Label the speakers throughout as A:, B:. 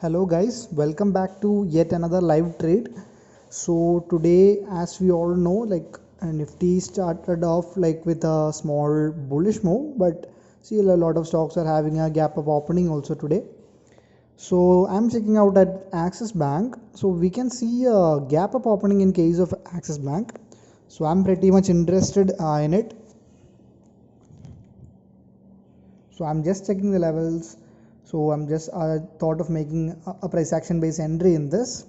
A: Hello guys, welcome back to yet another live trade. So today, as we all know, Nifty started off with a small bullish move, but see a lot of stocks are having a gap up opening also today. So I'm checking out at Axis Bank. So we can see a gap up opening in case of Axis Bank. So I'm pretty much interested in it. So I'm just checking the levels. So I'm just thought of making a price action based entry in this.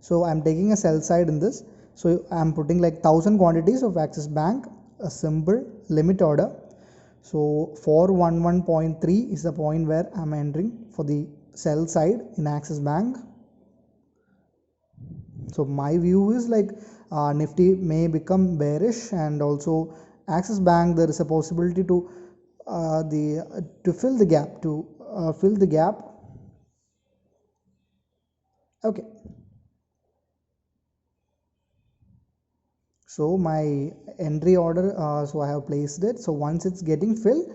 A: So I'm taking a sell side in this. So I'm putting like 1000 quantities of Axis Bank, a simple limit order. So 411.3 is the point where I'm entering for the sell side in Axis Bank. So my view is Nifty may become bearish, and also Axis Bank there is a possibility to fill the gap fill the gap. Okay. So my entry order, so I have placed it. So once it's getting filled,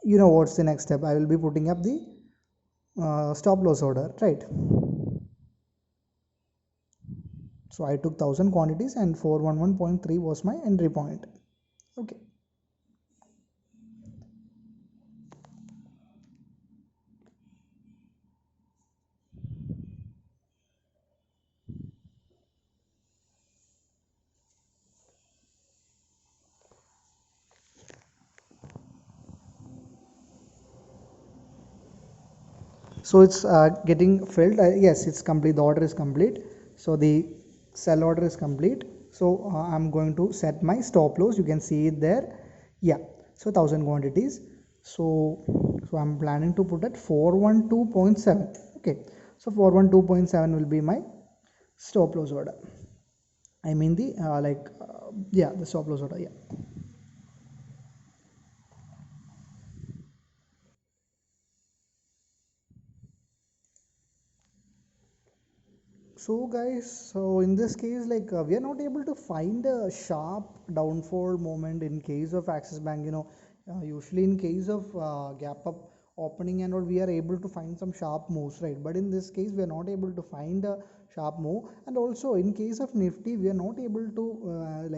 A: you know what's the next step. I will be putting up the stop loss order, right? So I took 1000 quantities and 411.3 was my entry point. Okay. So it's getting filled. Yes, it's complete. The order is complete. So the sell order is complete. So I'm going to set my stop loss. You can see it there. Yeah. So 1000 quantities. So I'm planning to put at 412.7. Okay. So 412.7 will be my stop loss order. I mean the yeah, the stop loss order. Yeah. So guys, so in this case, we are not able to find a sharp downfall moment in case of Axis Bank. Usually in case of gap up opening and all, we are able to find some sharp moves, right? But in this case, we are not able to find a sharp move. And also in case of Nifty, we are not able to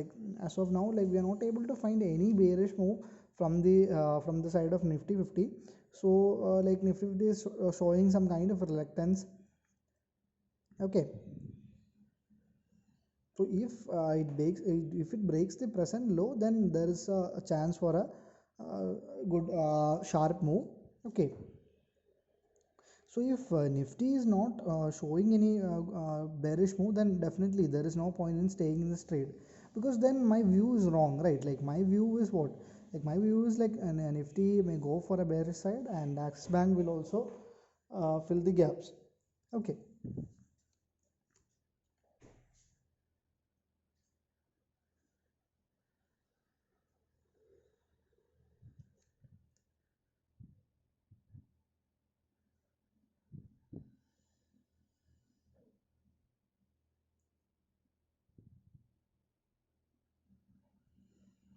A: as of now, we are not able to find any bearish move from the side of Nifty 50. So Nifty is showing some kind of reluctance. Okay. So if it breaks the present low, then there is a chance for a good sharp move. Okay. So if Nifty is not showing any bearish move, then definitely there is no point in staying in this trade, because then my view is wrong, right? Like my view is what? Like my view is Nifty may go for a bearish side, and Axis Bank will also fill the gaps. Okay.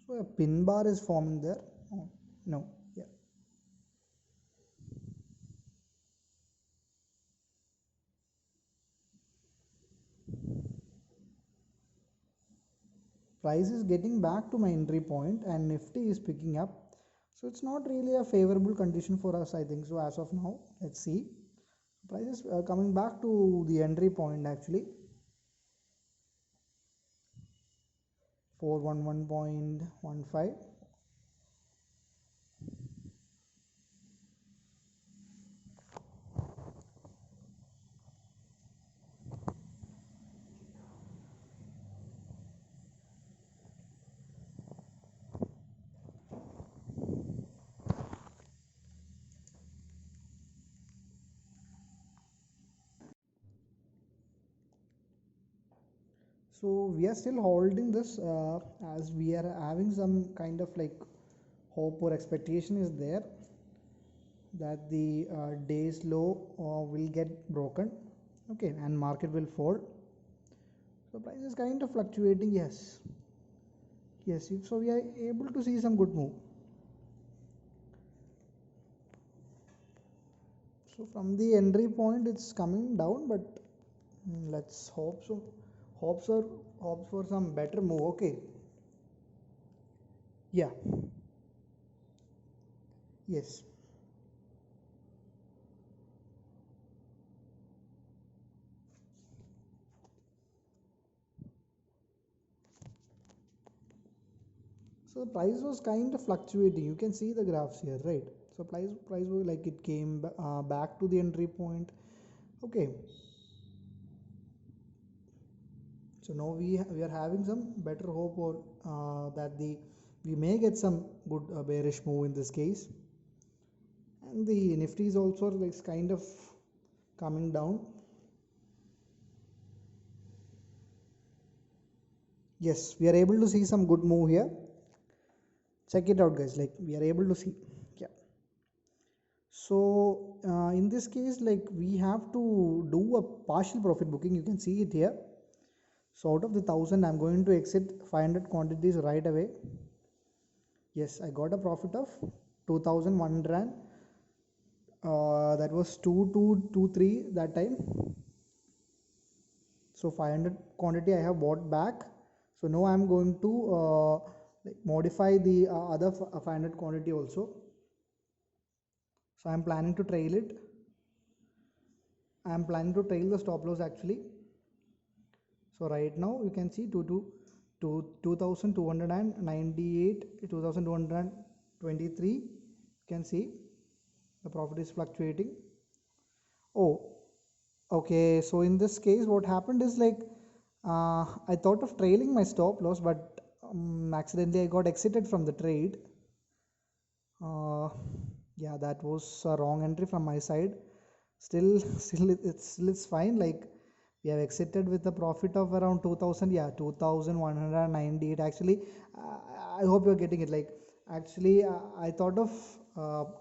A: So a pin bar is forming there. Oh, no. Yeah. Price is getting back to my entry point and Nifty is picking up, so it's not really a favorable condition for us, I think so. As of now, let's see. Price is coming back to the entry point actually. 411.15. So we are still holding this as we are having some kind of hope or expectation is there that the day's low will get broken. Okay, and market will fall. So price is kind of fluctuating. Yes, so we are able to see some good move. So from the entry point it's coming down, but let's hope so. Hopes for some better move. Okay. Yeah. Yes. So the price was kind of fluctuating. You can see the graphs here, right? So price was like it came back to the entry point. Okay. So now we are having some better hope, or that the we may get some good bearish move in this case. And the Nifty is also like kind of coming down. Yes, we are able to see some good move here. Check it out, guys. Like we are able to see. Yeah. So in this case, like we have to do a partial profit booking. You can see it here. So out of the 1000, I'm going to exit 500 quantities right away. Yes, I got a profit of 2100. That was 2223 that time. So 500 quantity I have bought back. So now I'm going to like modify the other 500 quantity also. So I'm planning to trail it. I'm planning to trail the stop loss actually. So right now you can see 2298, 2223. You can see the profit is fluctuating. Oh, okay. So in this case, what happened is like I thought of trailing my stop loss, but accidentally I got exited from the trade. Uh, yeah, that was a wrong entry from my side. Still, still it's fine. Like we have exited with a profit of around 2000. Yeah, 2198. Actually, I hope you're getting it. Like actually, I thought of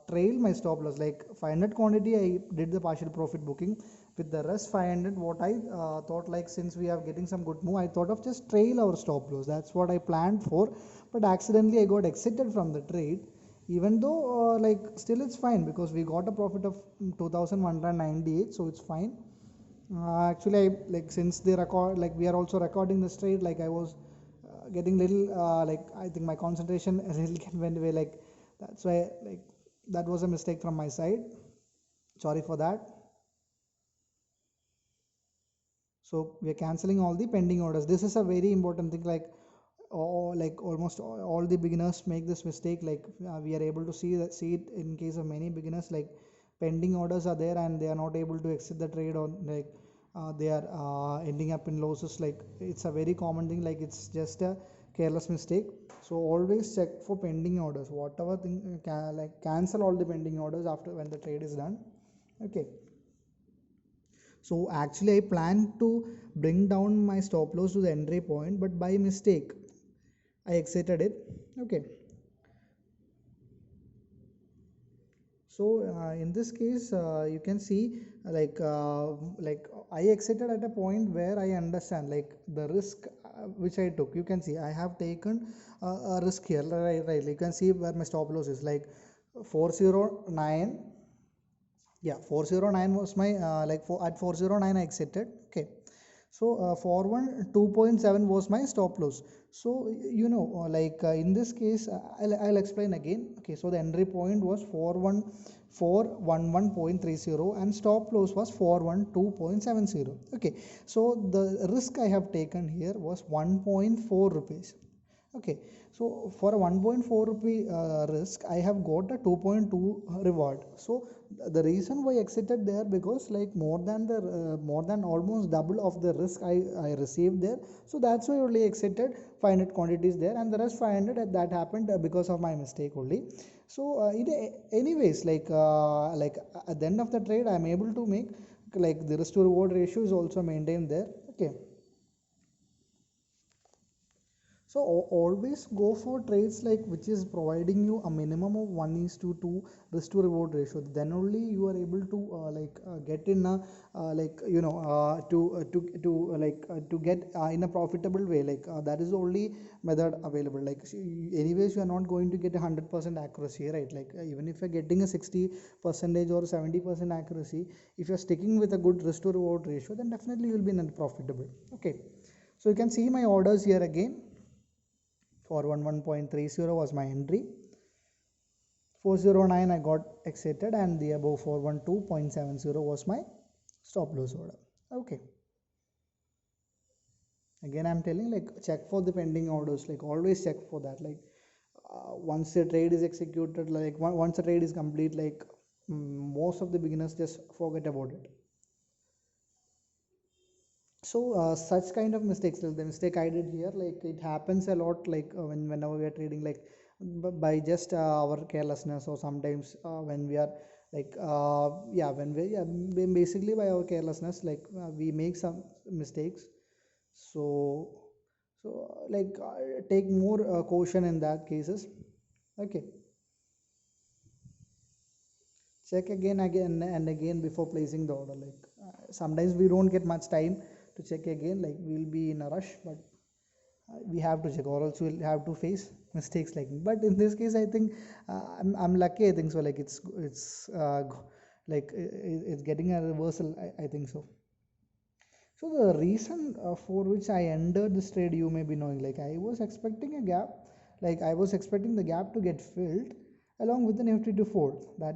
A: trail my stop loss. Like 500 quantity, I did the partial profit booking. With the rest 500, what I thought, like since we are getting some good move, I thought of just trail our stop loss. That's what I planned for. But accidentally, I got exited from the trade, even though like still it's fine because we got a profit of 2198, so it's fine. Actually, like since they record, like we are also recording this trade, like I was getting little like I think my concentration a little went away, like that's why, like that was a mistake from my side. Sorry for that. So we are canceling all the pending orders. This is a very important thing. Like like almost all the beginners make this mistake. Like we are able to see it in case of many beginners. Like pending orders are there and they are not able to exit the trade, or like they are ending up in losses. Like it's a very common thing. Like it's just a careless mistake. So always check for pending orders. Whatever thing, like cancel all the pending orders after when the trade is done. Okay. So actually I plan to bring down my stop loss to the entry point, but by mistake I exited it. Okay. So in this case you can see like I exited at a point where I understand like the risk which I took. You can see I have taken a risk here, right? You can see where my stop loss is, like 409. Yeah, 409 was my at 409 I exited. Okay. So for one 2.7 was my stop loss. So in this case I'll explain again. Okay, so the entry point was 41411.30 and stop loss was 412.70. Okay, so the risk I have taken here was 1.4 rupees. Okay, so for a 1.4 rupee risk I have got a 2.2 reward. So the reason why I exited there, because like more than almost double of the risk I received there. So that's why only exited 500 quantities there, and the rest 500 that happened because of my mistake only. So anyways, like at the end of the trade I'm able to make, like the risk to reward ratio is also maintained there. Okay. So always go for trades like which is providing you a minimum of 1 is to 2 risk to reward ratio. Then only you are able to get in a like you know to get in a profitable way. That is the only method available. Anyways you are not going to get 100% accuracy, right? Even if you're getting a 60 percentage or 70% accuracy, if you're sticking with a good risk to reward ratio, then definitely you will be net profitable. Okay, so you can see my orders here again. 411.30 was my entry. 409 I got exited, and the above 412.70 was my stop loss order. Okay, again I'm telling, check for the pending orders, always check for that. Once the trade is executed, once the trade is complete, most of the beginners just forget about it. So such kind of mistakes, like the mistake I did here, it happens a lot, whenever we are trading, by just our carelessness, or sometimes when we are yeah, when we yeah, basically by our carelessness, we make some mistakes. So take more caution in that cases. Okay, check again and again before placing the order. Sometimes we don't get much time to check again, we'll be in a rush, but we have to check, or else we'll have to face mistakes. But in this case I think I'm lucky, I think so. It's getting a reversal, I think so. So the reason for which I entered this trade, you may be knowing, I was expecting a gap, I was expecting the gap to get filled along with the Nifty to fall. That